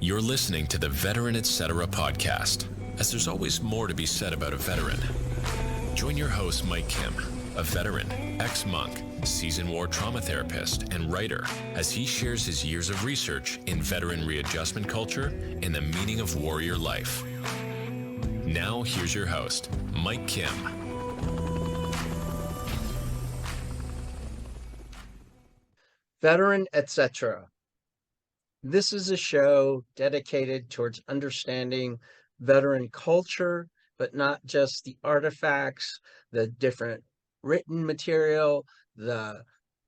You're listening to the Veteran Etc. podcast, as there's always more to be said about a veteran. Join your host, Mike Kim, a veteran, ex-monk, seasoned war trauma therapist, and writer, as he shares his years of research in veteran readjustment culture and the meaning of warrior life. Now, here's your host, Mike Kim. Veteran Etc. This is a show dedicated towards understanding veteran culture, but not just the artifacts, the different written material, the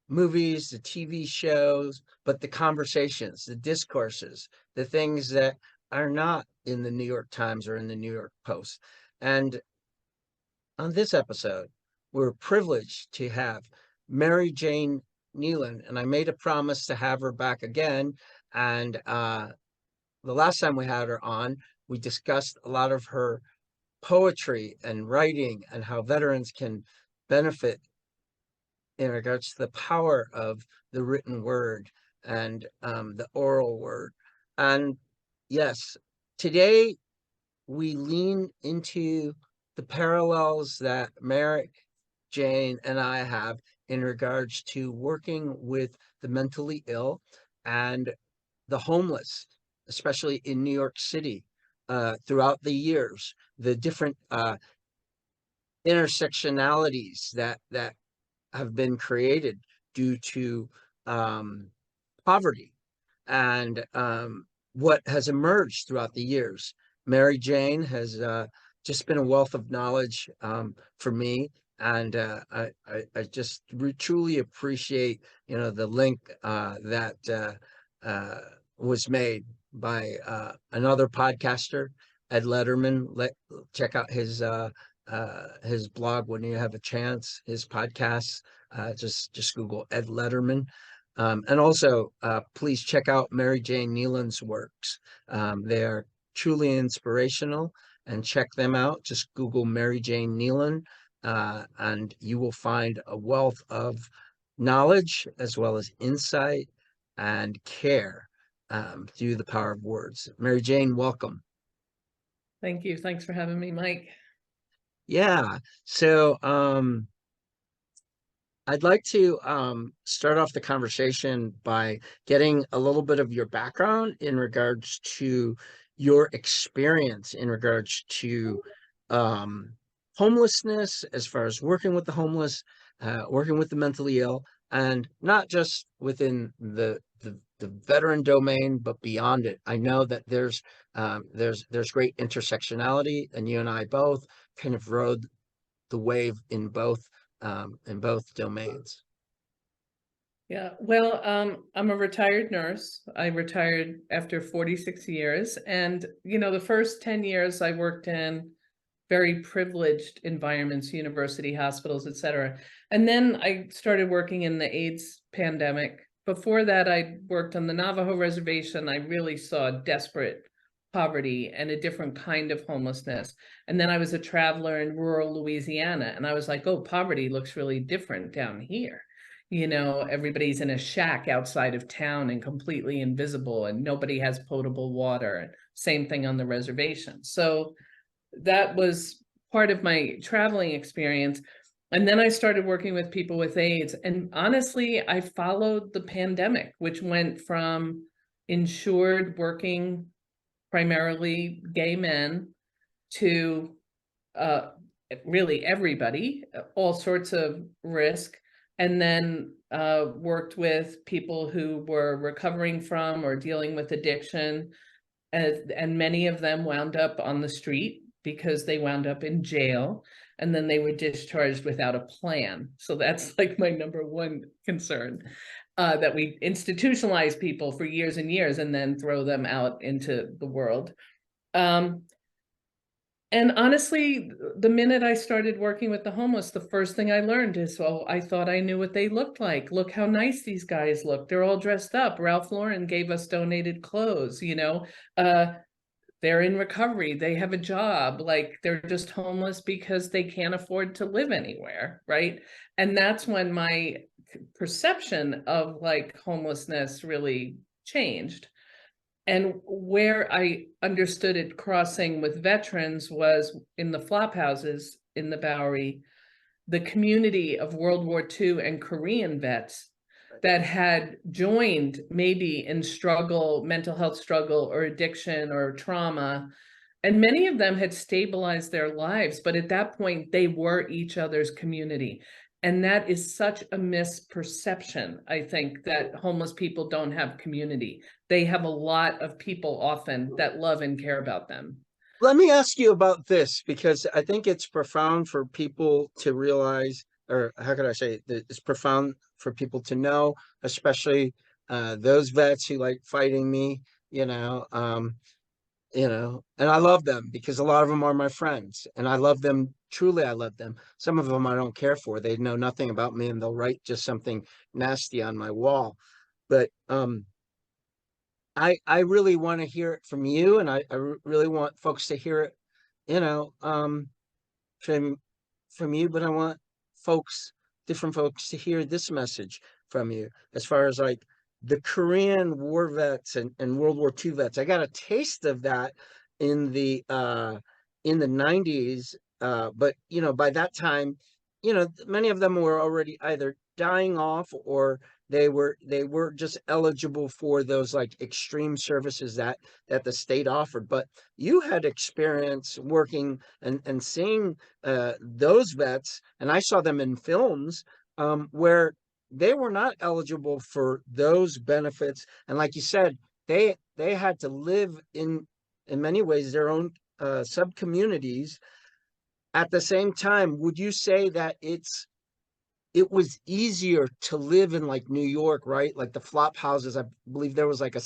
movies, the TV shows, but the conversations, the discourses, the things that are not in the New York Times or in the New York Post. And on this episode, we're privileged to have Mary Jane Nealon, and I made a promise to have her back again. And the last time we had her on, we discussed a lot of her poetry and writing and how veterans can benefit in regards to the power of the written word and the oral word. And yes, today we lean into the parallels that Mary Jane and I have in regards to working with the mentally ill and the homeless, especially in New York City, throughout the years, the different intersectionalities that have been created due to poverty and what has emerged throughout the years. Mary Jane has just been a wealth of knowledge for me. And I just truly appreciate, the link that was made by another podcaster, Ed Letterman. Check out his blog when you have a chance. His podcasts, just Google Ed Letterman. And also, please check out Mary Jane Nealon's works. They are truly inspirational, and check them out. Just Google Mary Jane Nealon. And you will find a wealth of knowledge as well as insight and care through the power of words. Mary Jane, welcome. Thank you. Thanks for having me, Mike. Yeah. So I'd like to start off the conversation by getting a little bit of your background in regards to your experience in regards to homelessness, as far as working with the homeless, working with the mentally ill, and not just within the veteran domain, but beyond it. I know that there's great intersectionality, and you and I both kind of rode the wave in both domains. Yeah, well, I'm a retired nurse. I retired after 46 years, and the first 10 years I worked in very privileged environments, university, hospitals, etc. And then I started working in the AIDS pandemic. Before that, I worked on the Navajo reservation. I really saw desperate poverty and a different kind of homelessness. And then I was a traveler in rural Louisiana, and I was like, oh, poverty looks really different down here. Everybody's in a shack outside of town and completely invisible, and nobody has potable water. And same thing on the reservation. So that was part of my traveling experience. And then I started working with people with AIDS. And honestly, I followed the pandemic, which went from insured working primarily gay men to really everybody, all sorts of risk. And then worked with people who were recovering from or dealing with addiction. And many of them wound up on the street because they wound up in jail, and then they were discharged without a plan. So that's like my number one concern, that we institutionalize people for years and years and then throw them out into the world. And honestly, the minute I started working with the homeless, the first thing I learned is, well, I thought I knew what they looked like. Look how nice these guys look. They're all dressed up. Ralph Lauren gave us donated clothes, they're in recovery. They have a job. Like, they're just homeless because they can't afford to live anywhere, right? And that's when my perception of like homelessness really changed. And where I understood it crossing with veterans was in the flop houses in the Bowery, the community of World War II and Korean vets that had joined maybe in struggle, mental health struggle or addiction or trauma. And many of them had stabilized their lives, but at that point they were each other's community. And that is such a misperception, I think, that homeless people don't have community. They have a lot of people often that love and care about them. Let me ask you about this, because I think it's profound for people to realize, or how could I say it? It's profound for people to know, especially those vets who like fighting me, and I love them because a lot of them are my friends and I love them. Truly, I love them. Some of them I don't care for. They know nothing about me and they'll write just something nasty on my wall. But I really want to hear it from you, and I really want folks to hear it, you know, from you, but I want different folks to hear this message from you as far as like the Korean War vets and World War II vets. I got a taste of that in the 90s. But by that time, many of them were already either dying off or they were just eligible for those like extreme services that the state offered. But you had experience working and seeing those vets, and I saw them in films where they were not eligible for those benefits, and like you said, they had to live in many ways their own sub communities. At the same time, would you say that it was easier to live in like New York, right? Like the flop houses. I believe there was like a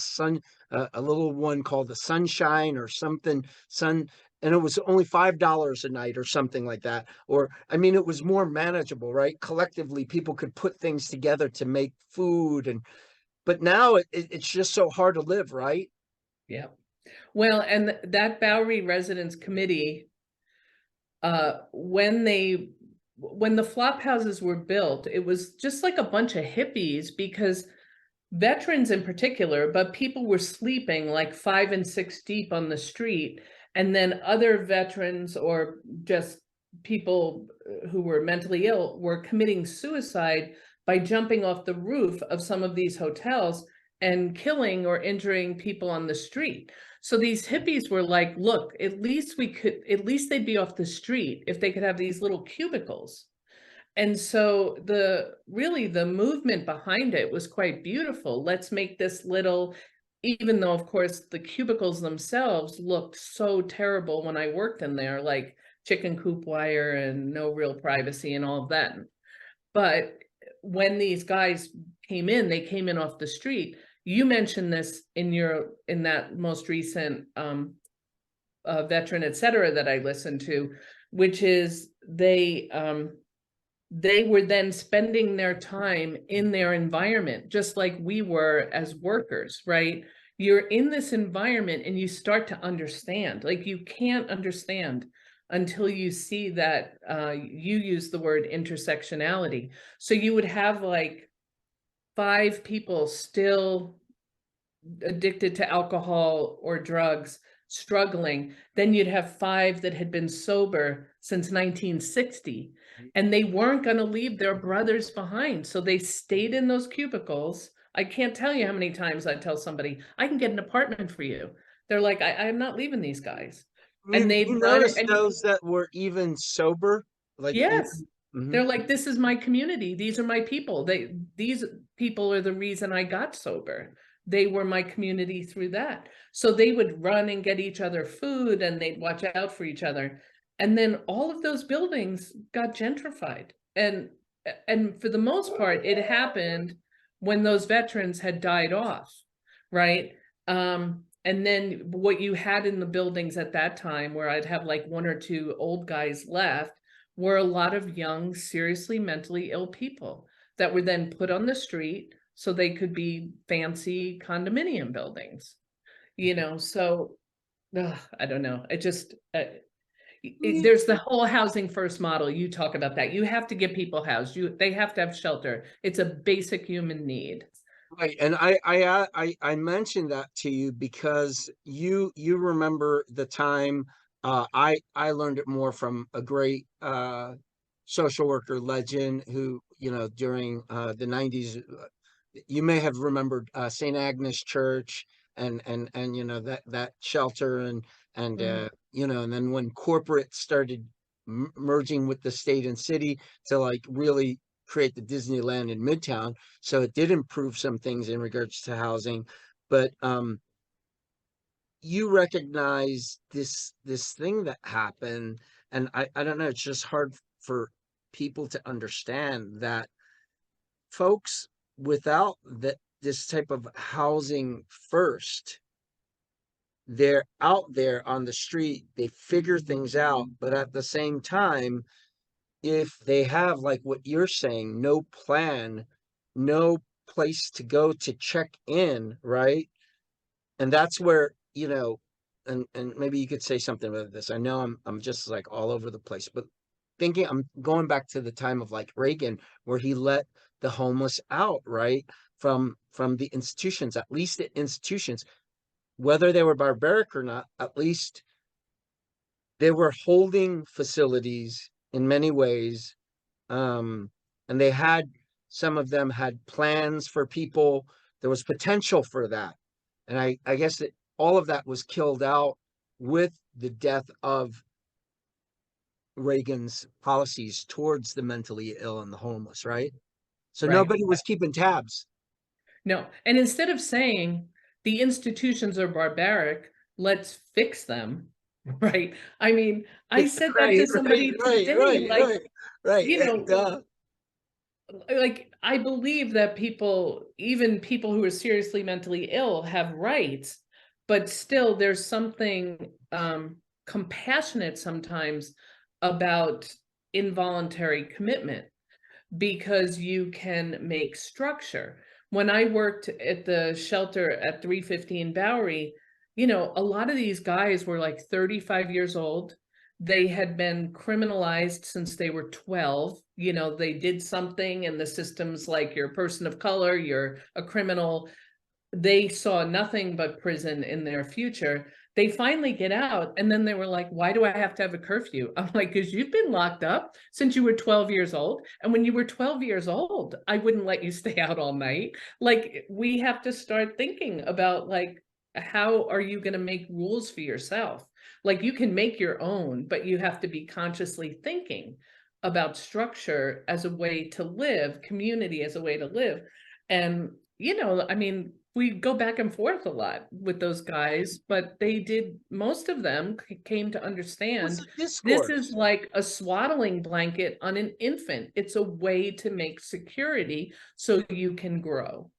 little one called the Sunshine or something, and it was only $5 a night or something like that. Or, I mean, it was more manageable, right? Collectively, people could put things together to make food, but now it's just so hard to live, right? Yeah. Well, and that Bowery Residents Committee, when the flop houses were built, it was just like a bunch of hippies, because veterans in particular, but people were sleeping like 5 and 6 deep on the street. And then other veterans or just people who were mentally ill were committing suicide by jumping off the roof of some of these hotels and killing or injuring people on the street. So these hippies were like, look, at least they'd be off the street if they could have these little cubicles. And so the movement behind it was quite beautiful. Let's make this little, even though of course the cubicles themselves looked so terrible when I worked in there, like chicken coop wire and no real privacy and all of that. But when these guys they came in off the street. You mentioned this in that most recent veteran, et cetera, that I listened to, which is they were then spending their time in their environment, just like we were as workers, right? You're in this environment and you start to understand. Like, you can't understand until you see that you use the word intersectionality. So you would have like 5 people still addicted to alcohol or drugs, struggling. Then you'd have 5 that had been sober since 1960, and they weren't going to leave their brothers behind. So they stayed in those cubicles. I can't tell you how many times I tell somebody, I can get an apartment for you. They're like, I'm not leaving these guys. And they'd You run notice and those that were even sober, like yes, Mhm. they're like, this is my community. These are my people. These people are the reason I got sober. They were my community through that. So they would run and get each other food and they'd watch out for each other. And then all of those buildings got gentrified. And for the most part, it happened when those veterans had died off, right? And then what you had in the buildings at that time, where I'd have like 1 or 2 old guys left, were a lot of young, seriously mentally ill people that were then put on the street so they could be fancy condominium buildings, so I don't know. It just, there's the whole housing first model. You talk about that. You have to get people housed. They have to have shelter. It's a basic human need. Right, and I mentioned that to you because you remember the time. I learned it more from a great social worker legend who, during the 90s, you may have remembered St. Agnes Church and that shelter and Mhm. and then when corporate started merging with the state and city to like really create the Disneyland in Midtown, so it did improve some things in regards to housing. But you recognize this thing that happened, and I don't know, it's just hard for people to understand that folks without this type of housing first, they're out there on the street, they figure things out, but at the same time, if they have, like what you're saying, no plan, no place to go to check in, right? And that's where, and maybe you could say something about this. I know I'm just like all over the place, but I'm going back to the time of like Reagan, where he let the homeless out, right? From the institutions, at least the institutions, whether they were barbaric or not, at least they were holding facilities in many ways. And they had, some of them had plans for people. There was potential for that. And I guess that all of that was killed out with the death of Reagan's policies towards the mentally ill and the homeless, right? So Right. nobody was keeping tabs. No. And instead of saying the institutions are barbaric, let's fix them. Right. I mean, I said that Right, to right, somebody right, today, right, like, right, right. you know, And like I believe that people, even people who are seriously mentally ill, have rights, but still there's something compassionate sometimes about involuntary commitment, because you can make structure. When I worked at the shelter at 315 Bowery, a lot of these guys were like 35 years old. They had been criminalized since they were 12. They did something, and the system's like, you're a person of color, you're a criminal. They saw nothing but prison in their future. They finally get out, and then they were like, why do I have to have a curfew? I'm like, because you've been locked up since you were 12 years old. And when you were 12 years old, I wouldn't let you stay out all night. Like, we have to start thinking about, like, how are you going to make rules for yourself? Like, you can make your own, but you have to be consciously thinking about structure as a way to live, community as a way to live. And I mean, we go back and forth a lot with those guys, but most of them came to what's understand the this is discourse? like a swaddling blanket on an infant. It's a way to make security so you can grow.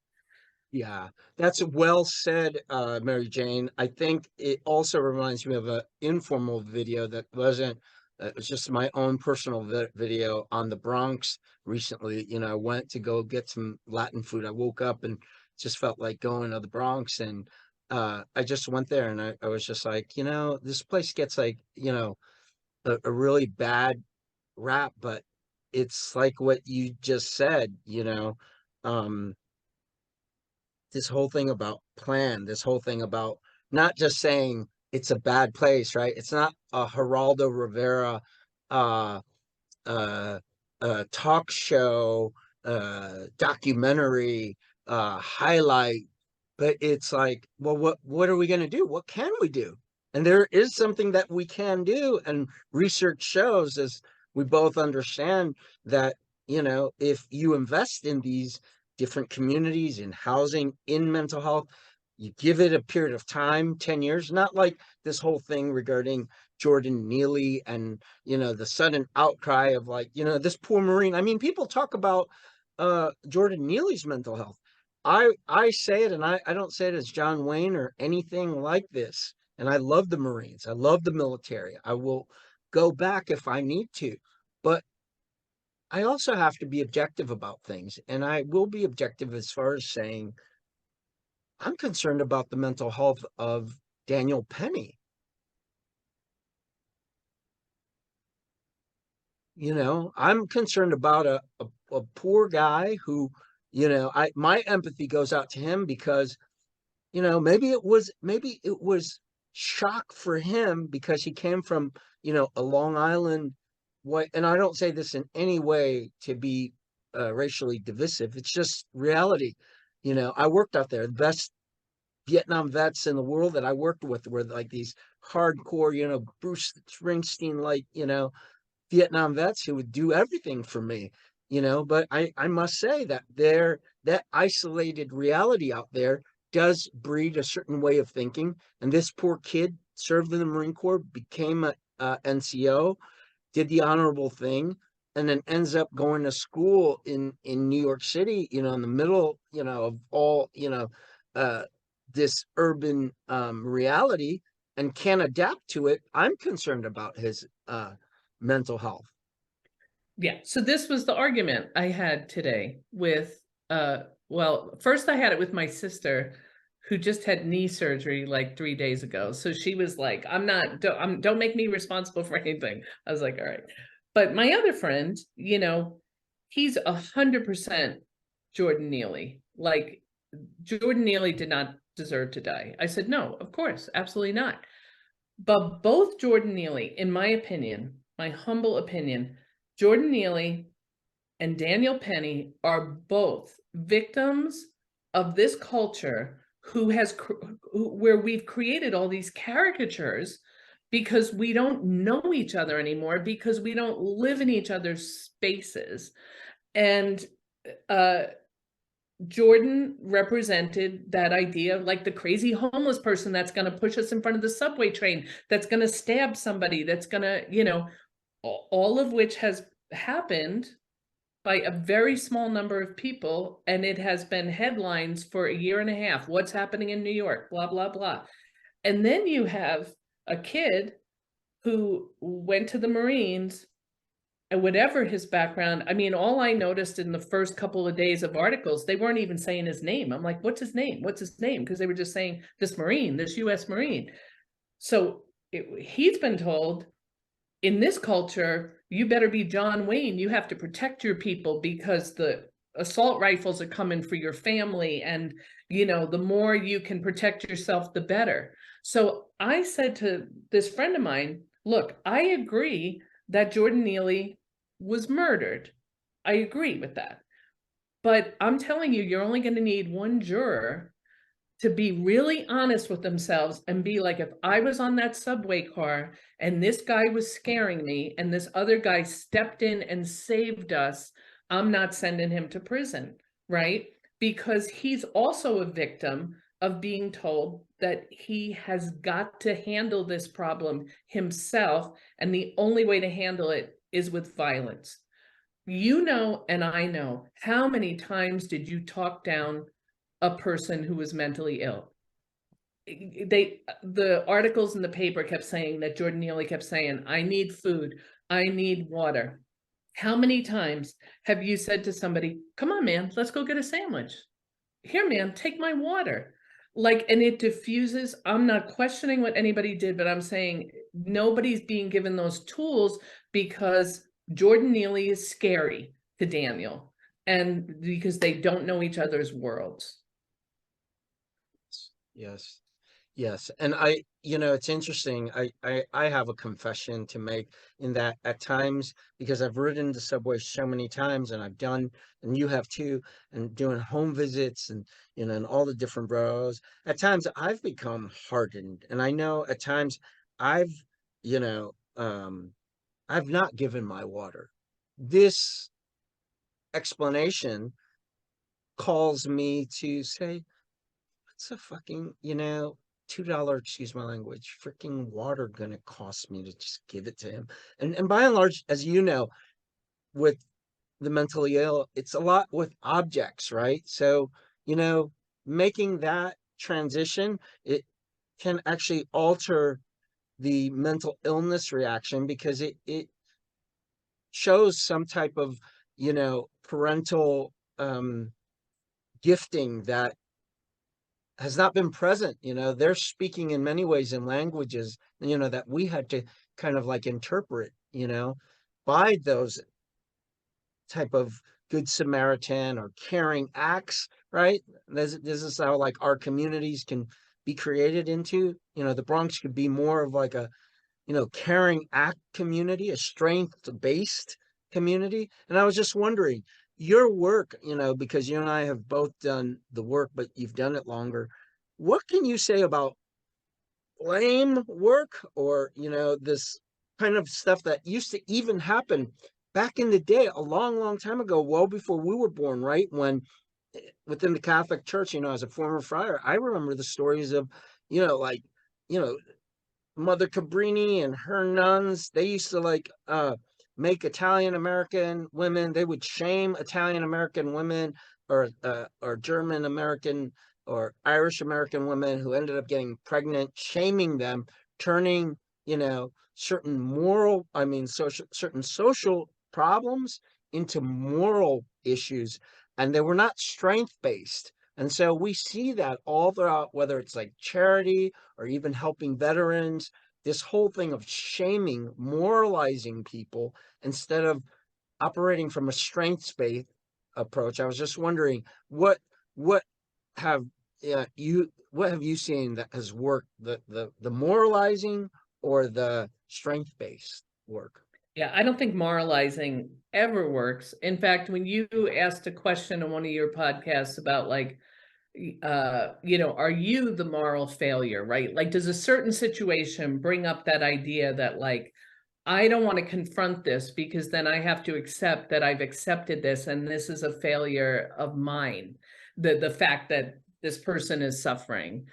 Yeah, that's well said, Mary Jane. I think it also reminds me of an informal video that wasn't, it was just my own personal video on the Bronx recently. I went to go get some Latin food. I woke up and just felt like going to the Bronx. And I just went there and I was just like, this place gets like, a really bad rap, but it's like what you just said, um, this whole thing about plan, this whole thing about not just saying it's a bad place, right? It's not a Geraldo Rivera uh uh talk show, documentary, highlight, but it's like, well, what are we going to do? What can we do? And there is something that we can do, and research shows, as we both understand, that if you invest in these different communities, in housing, in mental health, you give it a period of time, 10 years, not like this whole thing regarding Jordan Neely and the sudden outcry of like, this poor Marine. I mean, people talk about Jordan Neely's mental health. I say it, and I don't say it as John Wayne or anything like this. And I love the Marines. I love the military. I will go back if I need to. But I also have to be objective about things. And I will be objective as far as saying I'm concerned about the mental health of Daniel Penny. I'm concerned about a poor guy who You know, my empathy goes out to him because, you know, maybe it was shock for him because he came from, you know, a Long Island white, and I don't say this in any way to be racially divisive. It's just reality. You know, I worked out there. The best Vietnam vets in the world that I worked with were like these hardcore, you know, Bruce Springsteen, like, you know, Vietnam vets who would do everything for me, you know. But I must say that that isolated reality out there does breed a certain way of thinking. And this poor kid served in the Marine Corps, became a NCO, did the honorable thing, and then ends up going to school in New York City, you know, in the middle, you know, of all, you know, uh, this urban reality, and can't adapt to it. I'm concerned about his mental health. Yeah. So this was the argument I had today with, well, first I had it with my sister who just had knee surgery like 3 days ago. So she was like, don't make me responsible for anything. I was like, all right. But my other friend, you know, he's 100% Jordan Neely. Like, Jordan Neely did not deserve to die. I said, no, of course, absolutely not. But both Jordan Neely, in my opinion, my humble opinion, Jordan Neely and Daniel Penny are both victims of this culture where we've created all these caricatures because we don't know each other anymore, because we don't live in each other's spaces. And Jordan represented that idea of like the crazy homeless person that's going to push us in front of the subway train, that's going to stab somebody, that's going to, you know, all of which has happened by a very small number of people. And it has been headlines for a year and a half. What's happening in New York, blah, blah, blah. And then you have a kid who went to the Marines, and whatever his background, I mean, all I noticed in the first couple of days of articles, they weren't even saying his name. I'm like, what's his name? What's his name? Because they were just saying this Marine, this US Marine. So he's been told, in this culture, you better be John Wayne. You have to protect your people because the assault rifles are coming for your family. And, you know, the more you can protect yourself, the better. So I said to this friend of mine, look, I agree that Jordan Neely was murdered. I agree with that. But I'm telling you, you're only going to need one juror to be really honest with themselves and be like, if I was on that subway car and this guy was scaring me and this other guy stepped in and saved us, I'm not sending him to prison, right? Because he's also a victim of being told that he has got to handle this problem himself, and the only way to handle it is with violence. You know, and I know, how many times did you talk down a person who was mentally ill? The articles in the paper kept saying that Jordan Neely kept saying, I need food, I need water. How many times have you said to somebody, come on, man, let's go get a sandwich. Here, man, take my water. Like, and it diffuses. I'm not questioning what anybody did, but I'm saying nobody's being given those tools because Jordan Neely is scary to Daniel, and because they don't know each other's worlds. Yes. Yes. And you know, it's interesting. I have a confession to make, in that at times, because I've ridden the subway so many times, and I've done, and you have too, and doing home visits, and, you know, in all the different boroughs, at times I've become hardened. And I know at times I've, you know, I've not given my water. This explanation calls me to say, what's a fucking, you know, $2, excuse my language, freaking water gonna cost me to just give it to him? And by and large, as you know, with the mentally ill, it's a lot with objects, right? So, you know, making that transition, it can actually alter the mental illness reaction, because it shows some type of, you know, parental gifting that has not been present. You know, they're speaking in many ways in languages, you know, that we had to kind of like interpret, you know, by those type of Good Samaritan or caring acts, right? This is how like our communities can be created into. The Bronx could be more of like a caring act community, a strength-based community. And I was just wondering, your work, because you and I have both done the work, but you've done it longer. What can you say about blame work or, this kind of stuff that used to even happen back in the day, a long, long time ago, well before we were born, right? When within the Catholic Church, as a former friar, I remember the stories of, like, you know, Mother Cabrini and her nuns. They used to like make Italian American women. They would shame Italian American women or German American or Irish American women who ended up getting pregnant, shaming them, turning certain certain social problems into moral issues, and they were not strength based. And so we see that all throughout, whether it's like charity or even helping veterans, this whole thing of shaming, moralizing people instead of operating from a strengths-based approach. I was just wondering what have what have you seen that has worked, the moralizing or the strength-based work? Yeah, I don't think moralizing ever works. In fact, when you asked a question on one of your podcasts about like, are you the moral failure, right? Like, does a certain situation bring up that idea that like, I don't want to confront this because then I have to accept that I've accepted this and this is a failure of mine. The fact that this person is suffering.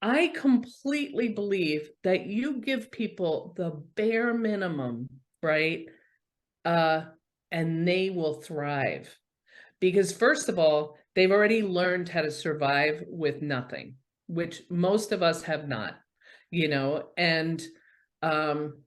I completely believe that you give people the bare minimum, right? And they will thrive. Because first of all, they've already learned how to survive with nothing, which most of us have not, and um,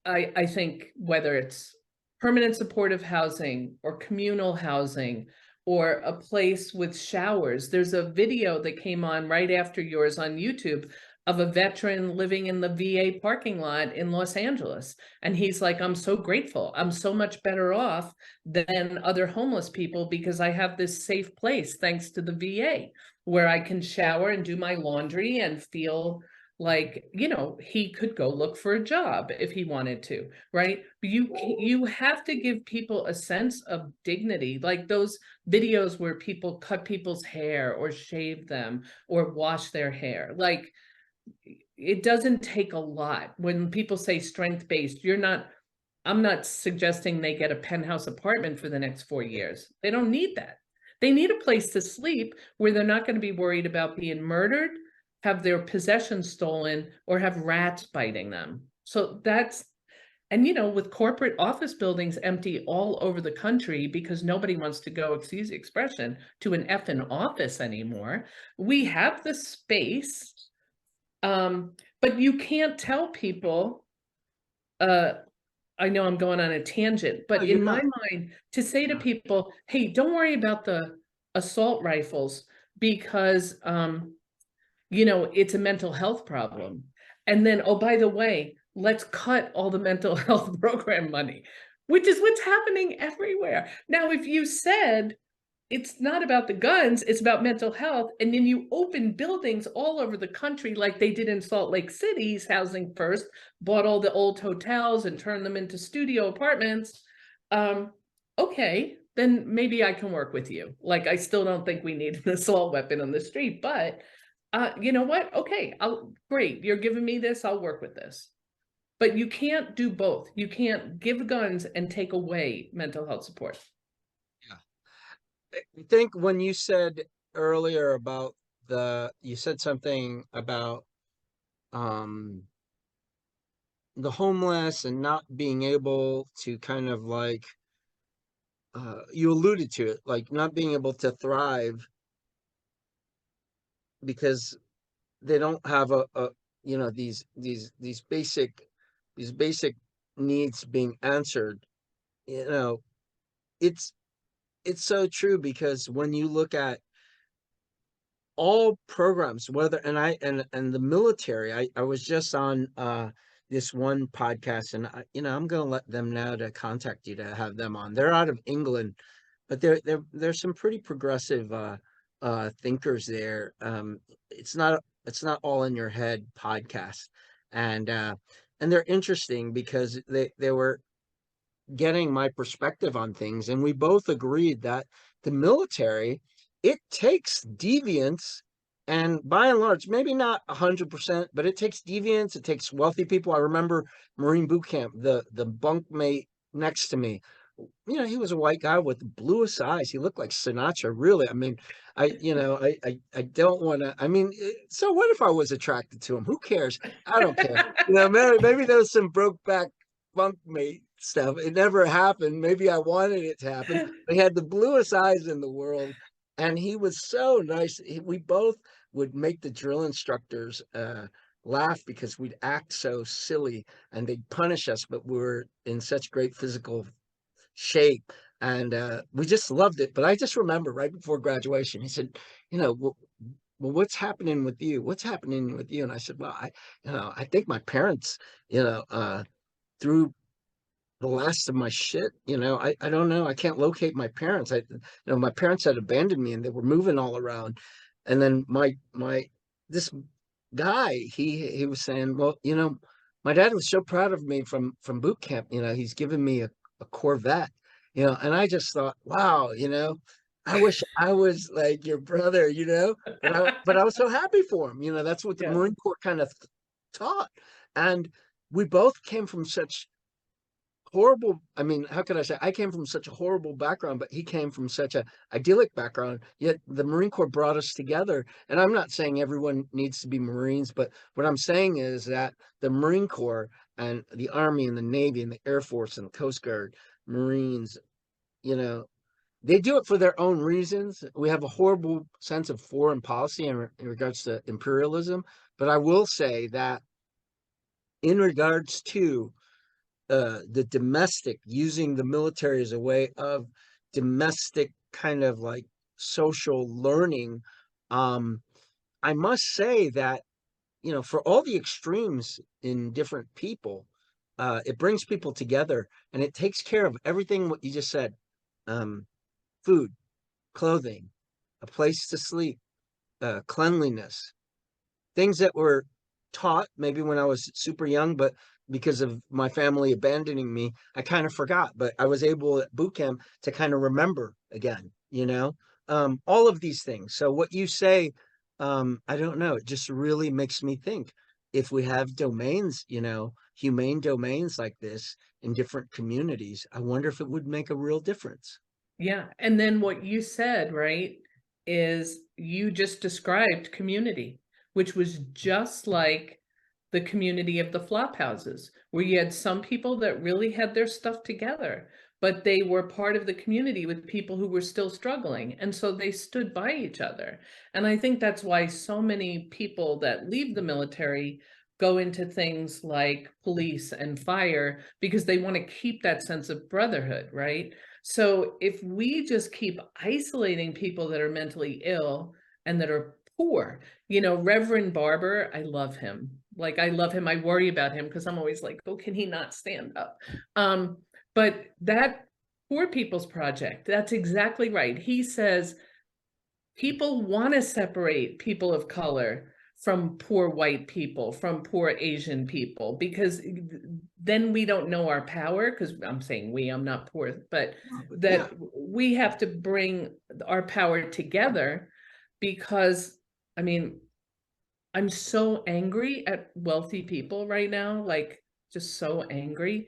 I think whether it's permanent supportive housing or communal housing or a place with showers. There's a video that came on right after yours on YouTube of a veteran living in the VA parking lot in Los Angeles. And he's like, I'm so grateful. I'm so much better off than other homeless people because I have this safe place thanks to the VA where I can shower and do my laundry and feel like, he could go look for a job if he wanted to, right? But you have to give people a sense of dignity, like those videos where people cut people's hair or shave them or wash their hair. Like, it doesn't take a lot. When people say strength-based, I'm not suggesting they get a penthouse apartment for the next 4 years. They don't need that. They need a place to sleep where they're not going to be worried about being murdered, have their possessions stolen, or have rats biting them. So and with corporate office buildings empty all over the country because nobody wants to go, excuse the expression, to an effing office anymore, we have the space. But you can't tell people, I know I'm going on a tangent, but in my mind, to say to people, hey, don't worry about the assault rifles because, it's a mental health problem. And then, oh, by the way, let's cut all the mental health program money, which is what's happening everywhere. Now, if you said, it's not about the guns, it's about mental health. And then you open buildings all over the country like they did in Salt Lake City's Housing First, bought all the old hotels and turned them into studio apartments. Okay, then maybe I can work with you. Like, I still don't think we need an assault weapon on the street, but you know what? Okay, great, you're giving me this, I'll work with this. But you can't do both. You can't give guns and take away mental health support. I think when you said earlier about you said something about the homeless and not being able to kind of like you alluded to it, like not being able to thrive because they don't have these basic needs being answered. It's so true, because when you look at all programs, whether and the military, I was just on this one podcast, and I'm going to let them know to contact you to have them on. They're out of England, but there's some pretty progressive thinkers there. It's not all in your head podcast, and they're interesting because they were getting my perspective on things, and we both agreed that the military, it takes deviance, and by and large, maybe not 100%, but it takes deviance. It takes wealthy people. I remember Marine boot camp, the bunkmate next to me, he was a white guy with the bluest eyes. He looked like Sinatra, really. I mean, I don't want to. I mean, so what if I was attracted to him? Who cares? I don't care. Maybe there was some broke back bunkmate stuff. It never happened. Maybe I wanted it to happen. But he had the bluest eyes in the world, and he was so nice. We both would make the drill instructors laugh because we'd act so silly, and they'd punish us, but we were in such great physical shape, and we just loved it. But I just remember right before graduation, he said, well, what's happening with you? What's happening with you? And I said, well, I think my parents, threw the last of my shit. I don't know. I can't locate my parents. My parents had abandoned me, and they were moving all around. And then this guy, he was saying, well, my dad was so proud of me from boot camp. He's given me a Corvette, and I just thought, wow, I wish I was like your brother, but I was so happy for him. That's what the Yeah. Marine Corps kind of taught. And we both came from such horrible, I mean, how could I say, I came from such a horrible background, but he came from such a idyllic background, yet the Marine Corps brought us together. And I'm not saying everyone needs to be Marines, but what I'm saying is that the Marine Corps and the Army and the Navy and the Air Force and the Coast Guard, Marines, they do it for their own reasons. We have a horrible sense of foreign policy in regards to imperialism, but I will say that in regards to the domestic, using the military as a way of domestic kind of like social learning, I must say that, for all the extremes in different people, it brings people together, and it takes care of everything what you just said. Food, clothing, a place to sleep, cleanliness, things that were taught maybe when I was super young, but because of my family abandoning me, I kind of forgot. But I was able at boot camp to kind of remember again, all of these things. So what you say, I don't know, it just really makes me think, if we have domains, humane domains like this in different communities, I wonder if it would make a real difference. Yeah. And then what you said, right, is you just described community, which was just like the community of the flop houses, where you had some people that really had their stuff together, but they were part of the community with people who were still struggling. And so they stood by each other. And I think that's why so many people that leave the military go into things like police and fire, because they want to keep that sense of brotherhood, right? So if we just keep isolating people that are mentally ill and that are poor, Reverend Barber, I love him. Like, I love him. I worry about him because I'm always like, oh, can he not stand up? But that Poor People's Project, that's exactly right. He says people want to separate people of color from poor white people, from poor Asian people, because then we don't know our power. Because I'm saying I'm not poor, but that we have to bring our power together, because, I mean, I'm so angry at wealthy people right now, like just so angry,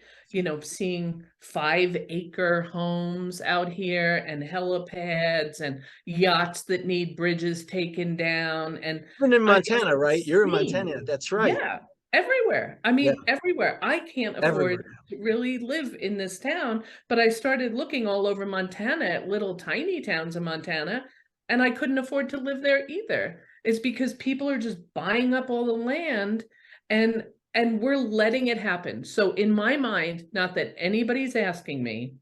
seeing 5-acre homes out here and helipads and yachts that need bridges taken down. And Even in I am Montana, right? You're in seeing, Montana. That's right. yeah, everywhere. I Yeah, mean, everywhere. I can't afford everywhere. to really live in this town, but I started looking all over Montana at little tiny towns in Montana, and I couldn't afford to live there either. It's because people are just buying up all the land, and we're letting it happen. So in my mind, not that anybody's asking me,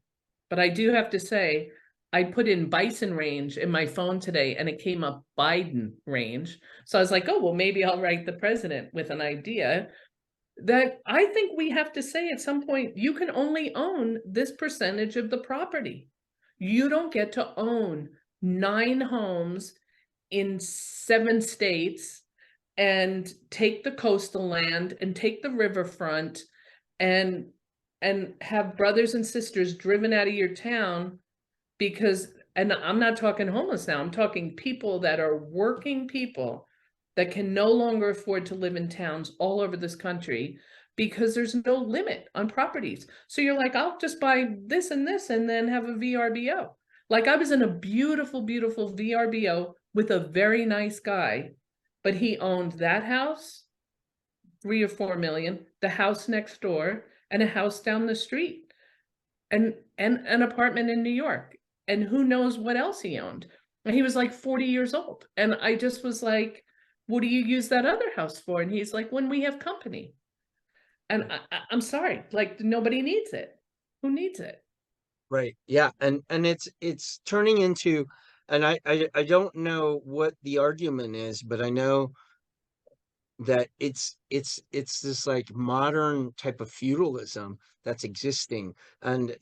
but I do have to say, I put in Bison Range in my phone today and it came up Biden Range. So I was like, oh, well, maybe I'll write the president with an idea. that I think we have to say at some point, you can only own this percentage of the property. You don't get to own 9 homes in 7 states and take the coastal land and take the riverfront and have brothers and sisters driven out of your town because, and I'm not talking homeless now, I'm talking people that are working people that can no longer afford to live in towns all over this country because there's no limit on properties. So you're like, I'll just buy this and then have a VRBO. Like I was in a beautiful, beautiful VRBO with a very nice guy, but he owned that house, 3 or 4 million, the house next door, and a house down the street, and an apartment in New York. And who knows what else he owned. And he was like 40 years old. And I just was like, what do you use that other house for? And he's like, when we have company. And I'm sorry, like nobody needs it. Who needs it? Right. Yeah. And it's turning into, and I don't know what the argument is, but I know that it's this like modern type of feudalism that's existing. And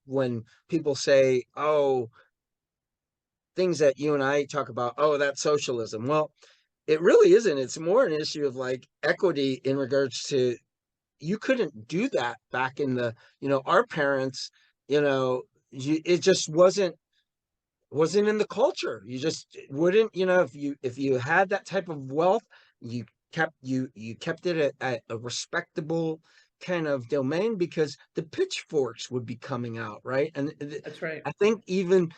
when people say, oh, things that you and I talk about, oh, that's socialism. Well, it really isn't. It's more an issue of like equity in regards to, you couldn't do that back in the, our parents, it just wasn't in the culture. You just wouldn't, if you had that type of wealth, you kept it at a respectable kind of domain, because the pitchforks would be coming out, right? And That's right. I think even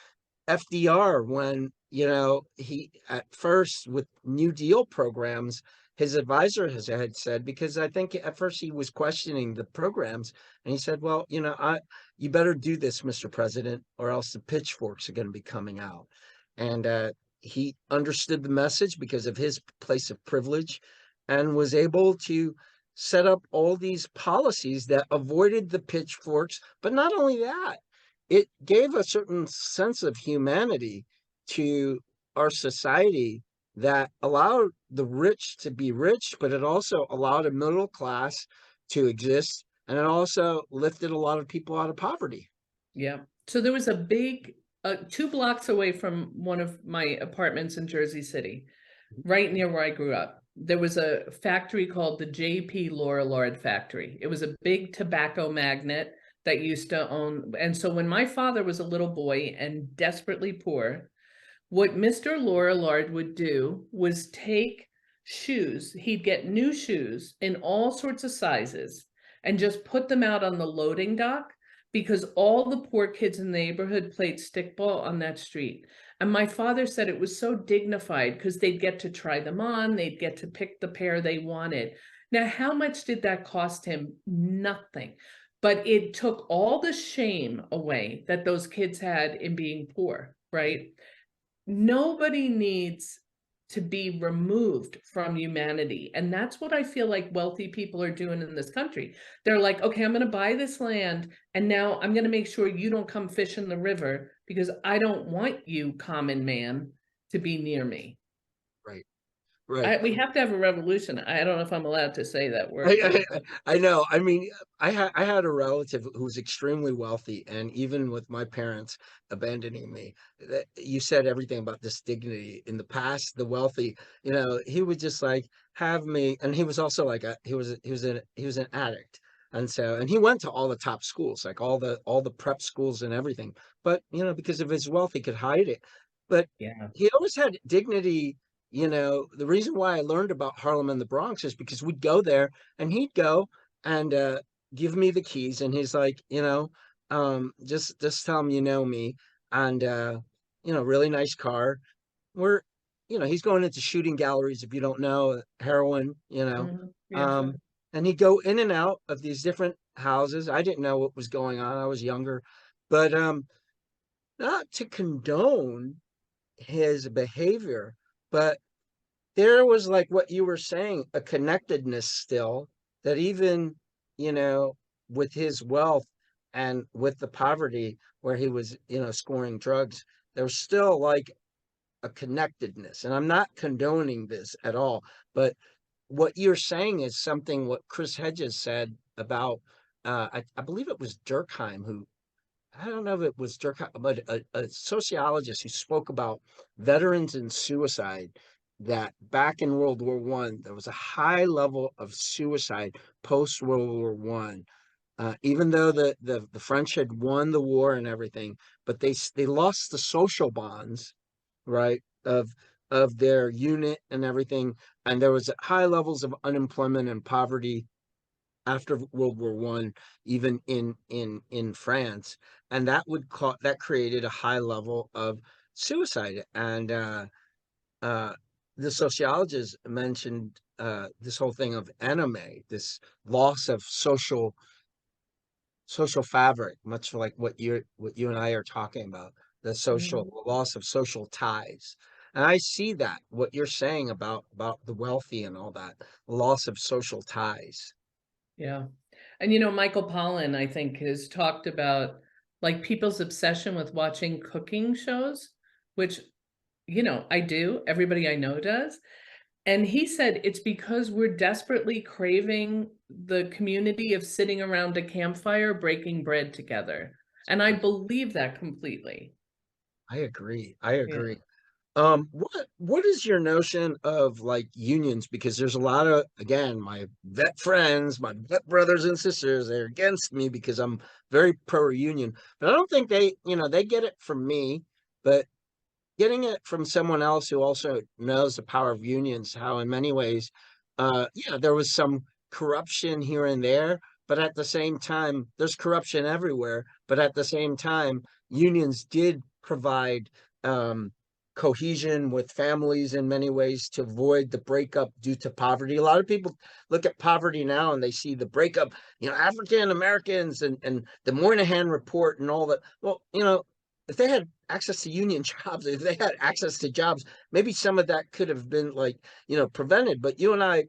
FDR, when he at first with New Deal programs, his advisor had said, because I think at first he was questioning the programs, and he said, well, you better do this, Mr. President, or else the pitchforks are going to be coming out. And he understood the message because of his place of privilege, and was able to set up all these policies that avoided the pitchforks. But not only that, it gave a certain sense of humanity to our society that allowed the rich to be rich, but it also allowed a middle class to exist, and it also lifted a lot of people out of poverty. Yeah. So there was a big, 2 blocks away from one of my apartments in Jersey City, right near where I grew up, there was a factory called the J.P. Lorillard factory. It was a big tobacco magnate that used to own. And so when my father was a little boy and desperately poor, what Mr. Lorillard would do was take shoes. He'd get new shoes in all sorts of sizes and just put them out on the loading dock, because all the poor kids in the neighborhood played stickball on that street. And my father said it was so dignified because they'd get to try them on, they'd get to pick the pair they wanted. Now, how much did that cost him? Nothing. But it took all the shame away that those kids had in being poor, right? Nobody needs to be removed from humanity. And that's what I feel like wealthy people are doing in this country. They're like, okay, I'm going to buy this land, and now I'm going to make sure you don't come fish in the river because I don't want you, common man, to be near me. Right. Right. We have to have a revolution. I don't know if I'm allowed to say that word. I know. I mean, I had a relative who was extremely wealthy, and even with my parents abandoning me, that you said everything about this dignity. In the past, the wealthy, he would just like have me, and he was also like he was an addict, and he went to all the top schools, like all the prep schools and everything. But because of his wealth, he could hide it. But Yeah. he always had dignity. The reason why I learned about Harlem and the Bronx is because we'd go there, and he'd go and give me the keys, and he's like, just tell him you know me, and really nice car. We're, he's going into shooting galleries, if you don't know, heroin, Yeah, sure. and he'd go in and out of these different houses. I didn't know what was going on. I was younger, but not to condone his behavior, but there was, like what you were saying, a connectedness still, that even, with his wealth and with the poverty where he was, scoring drugs, there was still like a connectedness. And I'm not condoning this at all, but what you're saying is something what Chris Hedges said about, I believe it was Durkheim who, I don't know if it was Durkheim, but a sociologist who spoke about veterans and suicide, that back in World War One, there was a high level of suicide post World War One. Even though the French had won the war and everything, but they lost the social bonds, right, of their unit and everything, and there was high levels of unemployment and poverty after World War One, even in France, and that created a high level of suicide. And uh, the sociologist mentioned this whole thing of enemy, this loss of social fabric, much like what you and I are talking about, the social loss of social ties. And I see that what you're saying about the wealthy and all that, loss of social ties. Yeah. And Michael Pollan, I think, has talked about like people's obsession with watching cooking shows, which, I do, everybody I know does. And he said it's because we're desperately craving the community of sitting around a campfire breaking bread together. And I believe that completely. I agree. I Yeah. agree. What is your notion of like unions? Because there's a lot of, again, my vet friends, my vet brothers and sisters, they're against me because I'm very pro union. But I don't think they get it from me, but getting it from someone else who also knows the power of unions, how in many ways, yeah, there was some corruption here and there, but at the same time, there's corruption everywhere. But at the same time, unions did provide um, cohesion with families in many ways to avoid the breakup due to poverty. A lot of people look at poverty now and they see the breakup, African Americans and the Moynihan Report and all that. Well, if they had access to union jobs, if they had access to jobs, maybe some of that could have been like, prevented. But you and I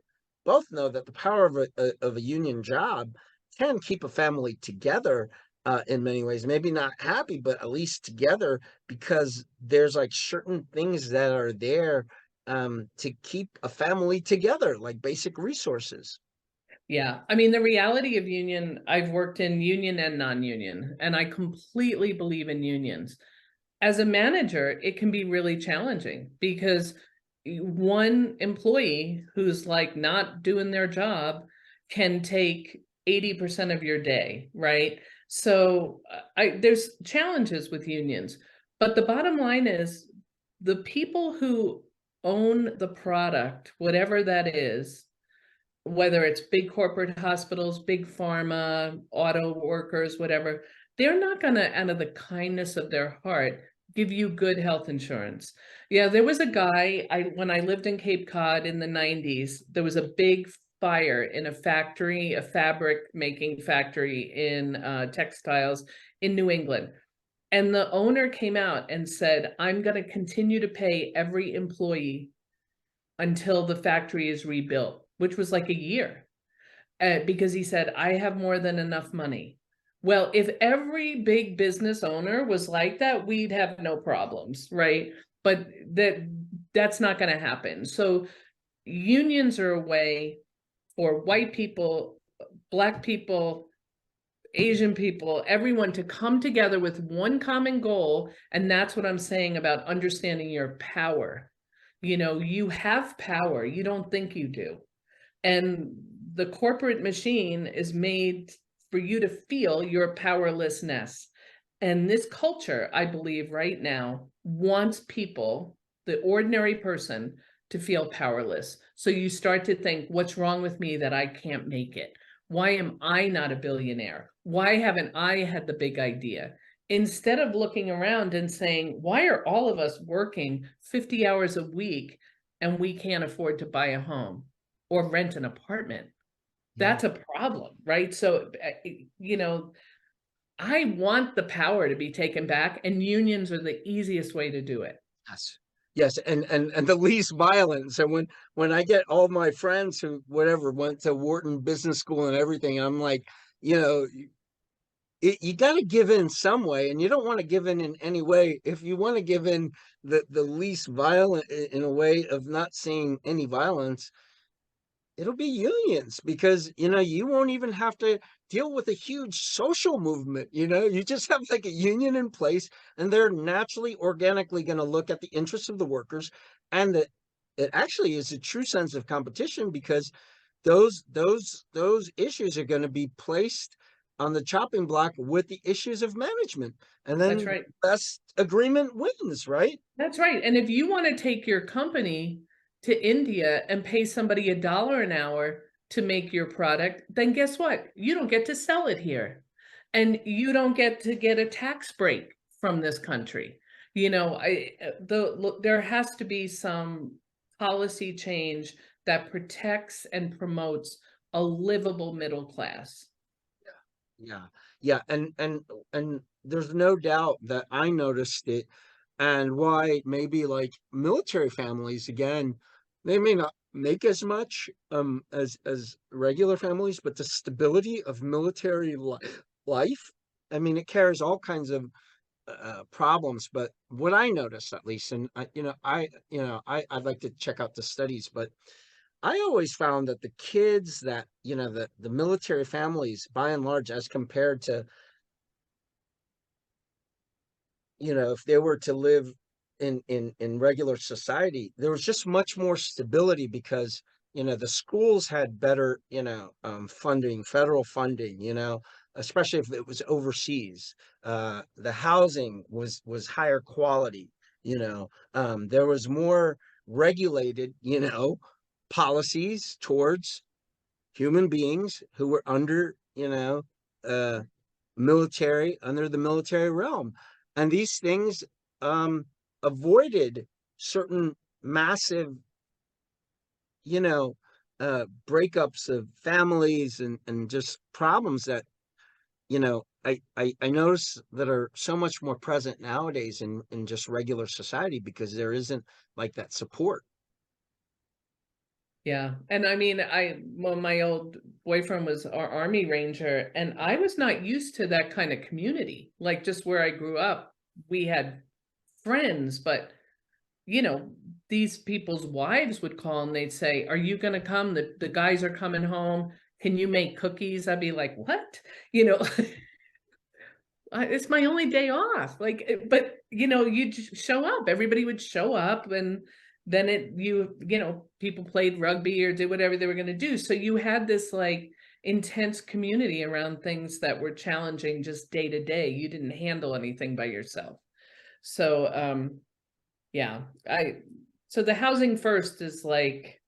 both know that the power of a union job can keep a family together in many ways. Maybe not happy, but at least together, because there's like certain things that are there to keep a family together, like basic resources. Yeah. I mean, the reality of union, I've worked in union and non-union, and I completely believe in unions. As a manager, it can be really challenging because one employee who's like not doing their job can take 80% of your day, right? So there's challenges with unions, but the bottom line is the people who own the product, whatever that is, whether it's big corporate hospitals, big pharma, auto workers, whatever, they're not going to, out of the kindness of their heart, give you good health insurance. Yeah, there was a guy, when I lived in Cape Cod in the 90s, there was a big fire in a factory, a fabric making factory in textiles in New England. And the owner came out and said, I'm going to continue to pay every employee until the factory is rebuilt, which was like a year, because he said, I have more than enough money. Well, if every big business owner was like that, we'd have no problems, right? But that's not going to happen. So unions are a way for white people, Black people, Asian people, everyone to come together with one common goal. And that's what I'm saying about understanding your power. You have power. You don't think you do. And the corporate machine is made for you to feel your powerlessness. And this culture, I believe right now, wants people, the ordinary person, to feel powerless. So you start to think, what's wrong with me that I can't make it? Why am I not a billionaire? Why haven't I had the big idea? Instead of looking around and saying, why are all of us working 50 hours a week and we can't afford to buy a home or rent an apartment? That's a problem, right? So, I want the power to be taken back, and unions are the easiest way to do it. Yes. Yes, and the least violent. So when I get all my friends who whatever went to Wharton Business School and everything, I'm like, you know, you got to give in some way, and you don't want to give in any way. If you want to give in the least violent in a way of not seeing any violence, it'll be unions, because, you won't even have to deal with a huge social movement. You just have like a union in place, and they're naturally, organically going to look at the interests of the workers, and that it actually is a true sense of competition, because those issues are going to be placed on the chopping block with the issues of management, and That's then right. best agreement wins, right? That's right. And if you want to take your company to India and pay somebody $1 an hour to make your product, then guess what? You don't get to sell it here. And you don't get to get a tax break from this country. There has to be some policy change that protects and promotes a livable middle class. Yeah, yeah, and there's no doubt that I noticed it, and why maybe like military families, again, they may not make as much as regular families, but the stability of military life, I mean, it carries all kinds of problems. But what I noticed, at least, and I'd like to check out the studies, but I always found that the kids that, the military families, by and large, as compared to, if they were to live in regular society, there was just much more stability, because, the schools had better, funding, federal funding, especially if it was overseas. The housing was higher quality, there was more regulated, policies towards human beings who were under, uh, under the military realm. And these things avoided certain massive, you know, breakups of families, and just problems that, I notice that are so much more present nowadays in just regular society, because there isn't like that support. Yeah. And I mean, well, my old boyfriend was our Army Ranger, and I was not used to that kind of community. Like, just where I grew up, we had friends, but these people's wives would call and they'd say, "Are you going to come? The guys are coming home. Can you make cookies?" I'd be like, "What?" You know, it's my only day off. But you'd show up. Everybody would show up, and then people played rugby or did whatever they were going to do. So you had this like intense community around things that were challenging just day to day. You didn't handle anything by yourself. So yeah, so the housing first is like,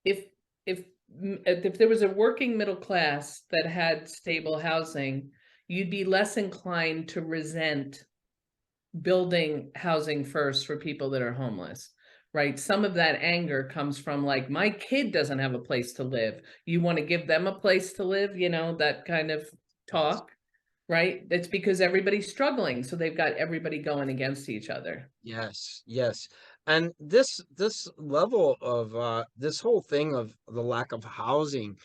if if there was a working middle class that had stable housing, you'd be less inclined to resent building housing first for people that are homeless, right? Some of that anger comes from like, my kid doesn't have a place to live. You want to give them a place to live, that kind of Yes. talk, right? It's because everybody's struggling, so they've got everybody going against each other. Yes, yes. And this level of this whole thing of the lack of housing,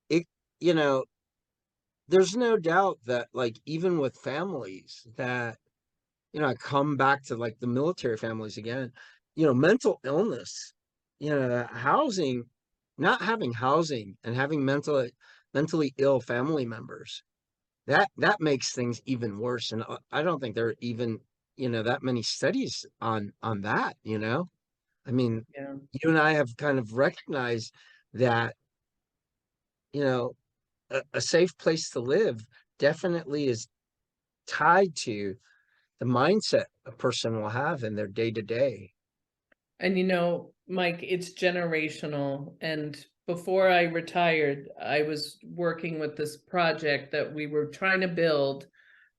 it, you know, there's no doubt that, like, even with families that, I come back to like the military families again, mental illness, housing, not having housing, and having mentally ill family members, that makes things even worse. And I don't think there are even, that many studies on that. I mean, Yeah. you and I have kind of recognized that, you know a safe place to live definitely is tied to the mindset a person will have in their day to day. And Mike, it's generational. And before I retired, I was working with this project that we were trying to build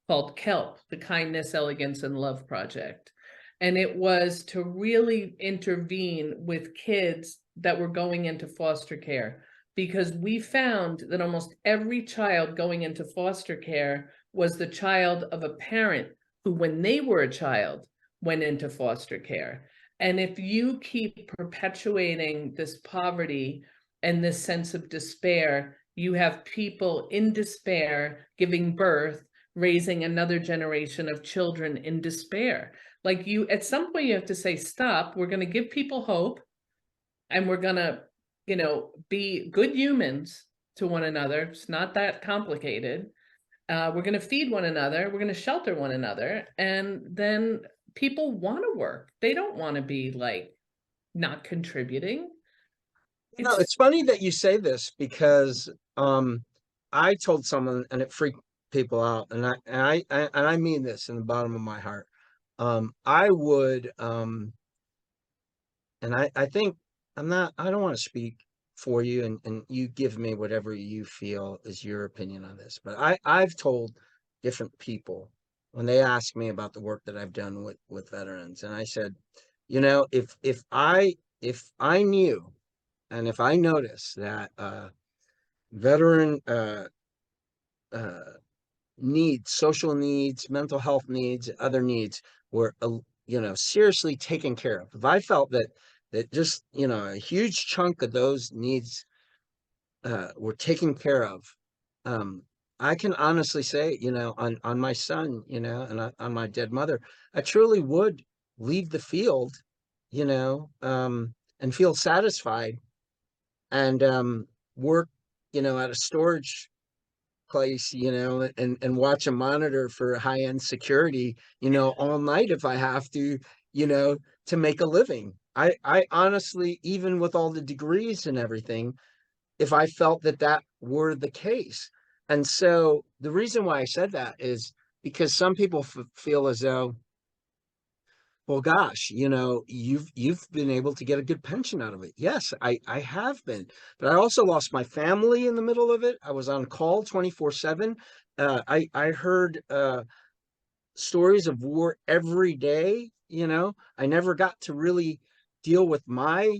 called KELP, the Kindness, Elegance, and Love Project. And it was to really intervene with kids that were going into foster care, because we found that almost every child going into foster care was the child of a parent who, when they were a child, went into foster care. And if you keep perpetuating this poverty and this sense of despair, you have people in despair giving birth, raising another generation of children in despair. At some point, you have to say, stop, we're going to give people hope, and we're going to be good humans to one another. It's not that complicated. We're going to feed one another. We're going to shelter one another. And then people want to work. They don't want to be like not contributing. It's funny that you say this because I told someone and it freaked people out, and I mean this in the bottom of my heart. I would and I think I don't want to speak for you, and you give me whatever you feel is your opinion on this, but I've told different people when they ask me about the work that I've done with veterans, and I said, if I knew and if I noticed that veteran needs, social needs, mental health needs, other needs were seriously taken care of, if I felt that just a huge chunk of those needs were taken care of, I can honestly say, on my son, and on my dead mother, I truly would leave the field, and feel satisfied and work, at a storage place, and watch a monitor for high-end security, all night if I have to make a living. I honestly, even with all the degrees and everything, if I felt that were the case. And so the reason why I said that is because some people feel as though, well, gosh, you've been able to get a good pension out of it. Yes, I have been, but I also lost my family in the middle of it. I was on call 24/7. I heard stories of war every day. I never got to really deal with my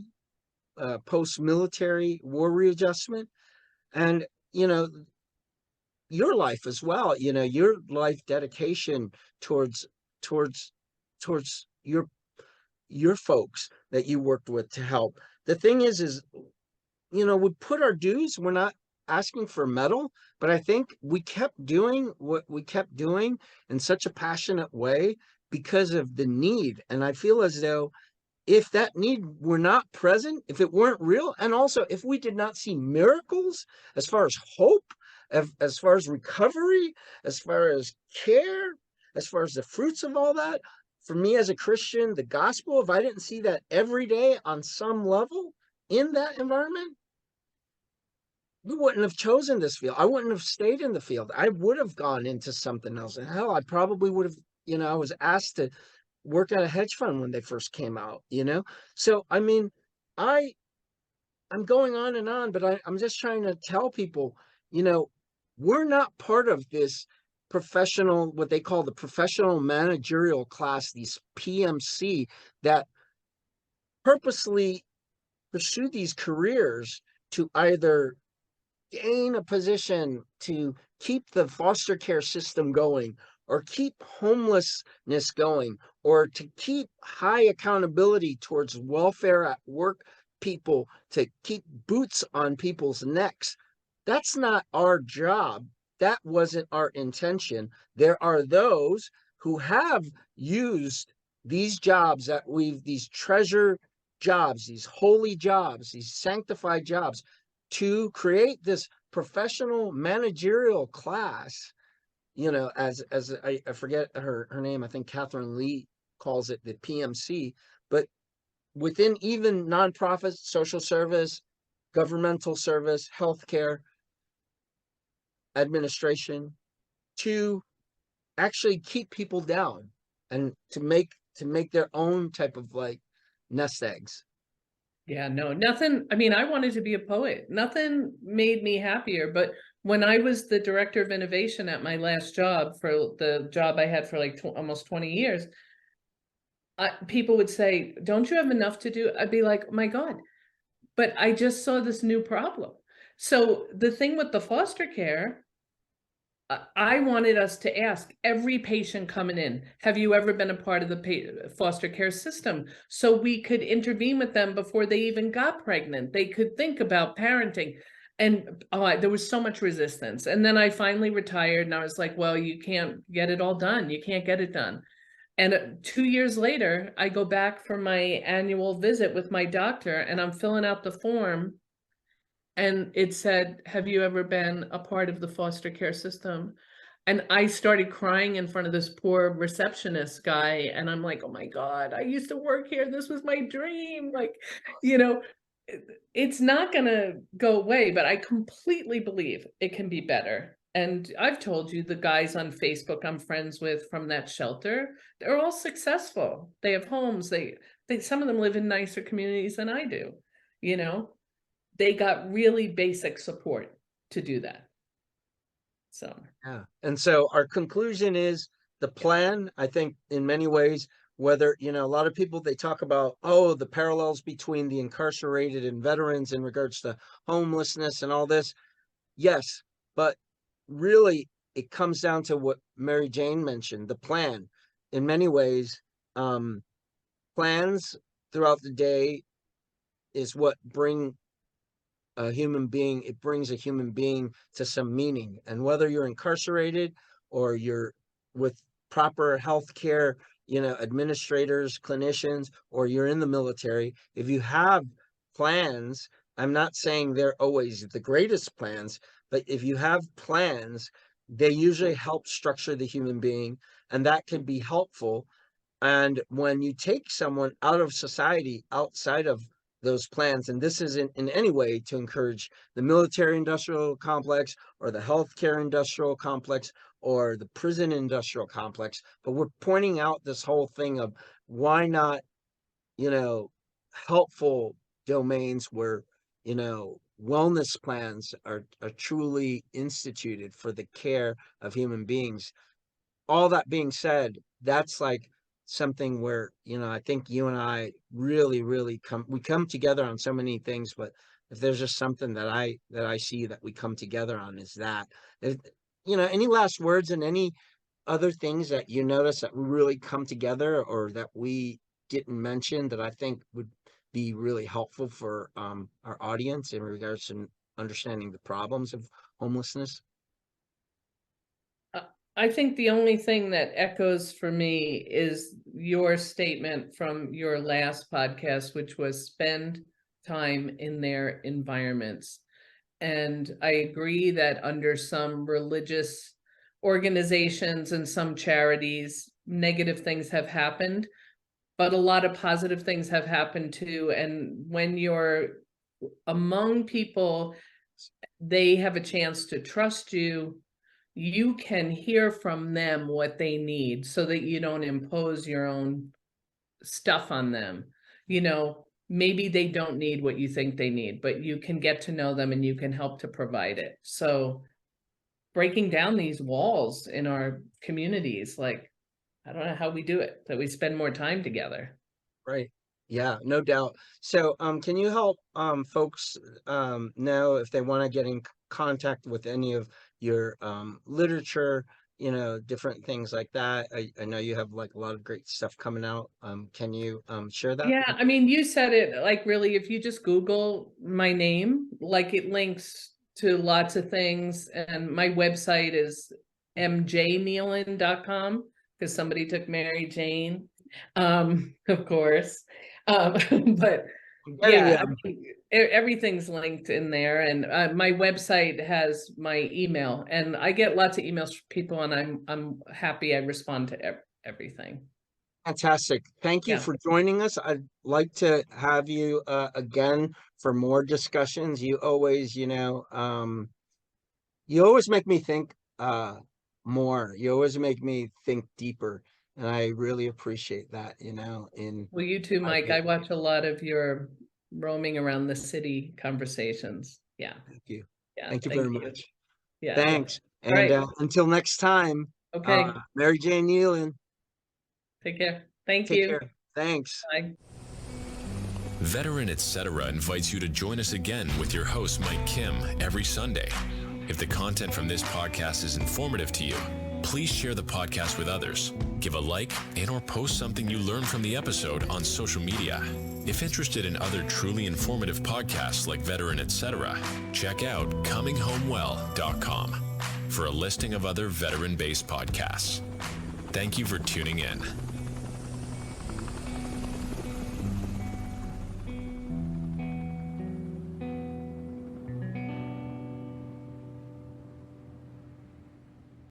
post-military war readjustment, and your life as well. Your life dedication towards towards towards your folks that you worked with to help. The thing is we put our dues. We're not asking for a medal, but I think we kept doing what we kept doing in such a passionate way because of the need. And I feel as though if that need were not present, if it weren't real, and also if we did not see miracles as far as hope, as far as recovery, as far as care, as far as the fruits of all that, for me as a Christian, the gospel, if I didn't see that every day on some level in that environment, we wouldn't have chosen this field. I wouldn't have stayed in the field. I would have gone into something else. And hell, I probably would have, I was asked to work at a hedge fund when they first came out, So, I mean, I'm going on and on, but I'm just trying to tell people, we're not part of this professional, what they call the professional managerial class, these PMC that purposely pursue these careers to either gain a position to keep the foster care system going, or keep homelessness going, or to keep high accountability towards welfare at work people, to keep boots on people's necks. That's not our job. That wasn't our intention. There are those who have used these jobs these treasure jobs, these holy jobs, these sanctified jobs, to create this professional managerial class, as I forget her name, I think Catherine Lee calls it the PMC, but within even nonprofits, social service, governmental service, healthcare, administration, to actually keep people down and to make their own type of like nest eggs. Yeah, no, nothing. I mean, I wanted to be a poet. Nothing made me happier. But when I was the director of innovation at my last job, for the job I had for like almost 20 years, people would say, don't you have enough to do? I'd be like, oh my God, but I just saw this new problem. So the thing with the foster care, I wanted us to ask every patient coming in, have you ever been a part of the foster care system? So we could intervene with them before they even got pregnant. They could think about parenting. And there was so much resistance. And then I finally retired and I was like, well, you can't get it all done. You can't get it done. And 2 years later, I go back for my annual visit with my doctor and I'm filling out the form and it said, "Have you ever been a part of the foster care system?" And I started crying in front of this poor receptionist guy, and I'm like, "Oh my God, I used to work here. This was my dream." Like, you know, it's not gonna go away, but I completely believe it can be better. And I've told you the guys on Facebook I'm friends with from that shelter, they're all successful. They have homes. They some of them live in nicer communities than I do. You know, they got really basic support to do that. So. Yeah. And so our conclusion is the plan, I think in many ways, whether, a lot of people, they talk about, oh, the parallels between the incarcerated and veterans in regards to homelessness and all this. Yes, but really it comes down to what Mary Jane mentioned, the plan. In many ways, plans throughout the day is what brings a human being to some meaning. And whether you're incarcerated or you're with proper health care, administrators, clinicians, or you're in the military, if you have plans, I'm not saying they're always the greatest plans, but if you have plans, they usually help structure the human being, and that can be helpful. And when you take someone out of society, outside of those plans, and this isn't in any way to encourage the military industrial complex or the healthcare industrial complex or the prison industrial complex, but we're pointing out this whole thing of why not, helpful domains where, wellness plans are truly instituted for the care of human beings. All that being said, that's like something where, I think you and I really come together on so many things, but if there's just something that I see that we come together on is that. Any last words and any other things that you notice that we really come together or that we didn't mention that I think would be really helpful for our audience in regards to understanding the problems of homelessness? I think the only thing that echoes for me is your statement from your last podcast, which was spend time in their environments. And I agree that under some religious organizations and some charities, negative things have happened, but a lot of positive things have happened too. And when you're among people, they have a chance to trust you. You can hear from them what they need so that you don't impose your own stuff on them. Maybe they don't need what you think they need, but you can get to know them and you can help to provide it. So breaking down these walls in our communities, like, I don't know how we do it, that we spend more time together. Right. Yeah, no doubt. So, can you help folks know if they want to get in contact with any of your literature, different things like that? I know you have like a lot of great stuff coming out. Can you share that? Yeah, I mean, you said it, like, really, if you just Google my name, like, it links to lots of things. And my website is mjnealon.com because somebody took Mary Jane, of course. But yeah, I mean, everything's linked in there. And my website has my email, and I get lots of emails from people, and I'm happy I respond to everything. Fantastic. Thank you Yeah. for joining us. I'd like to have you again for more discussions. You always, you always make me think more. You always make me think deeper. And I really appreciate that, Well, you too, Mike. I watch a lot of your roaming around the city conversations. Yeah. Thank you. Yeah. Thank you very much. Yeah. Thanks. All And right. until next time, Okay. Mary Jane Nealon. Take care. Thank Take you. care. Thanks. Bye. Veteran Etc. invites you to join us again with your host, Mike Kim, every Sunday. If the content from this podcast is informative to you, please share the podcast with others. Give a like and/or post something you learned from the episode on social media. If interested in other truly informative podcasts like Veteran Etc., check out cominghomewell.com for a listing of other veteran-based podcasts. Thank you for tuning in.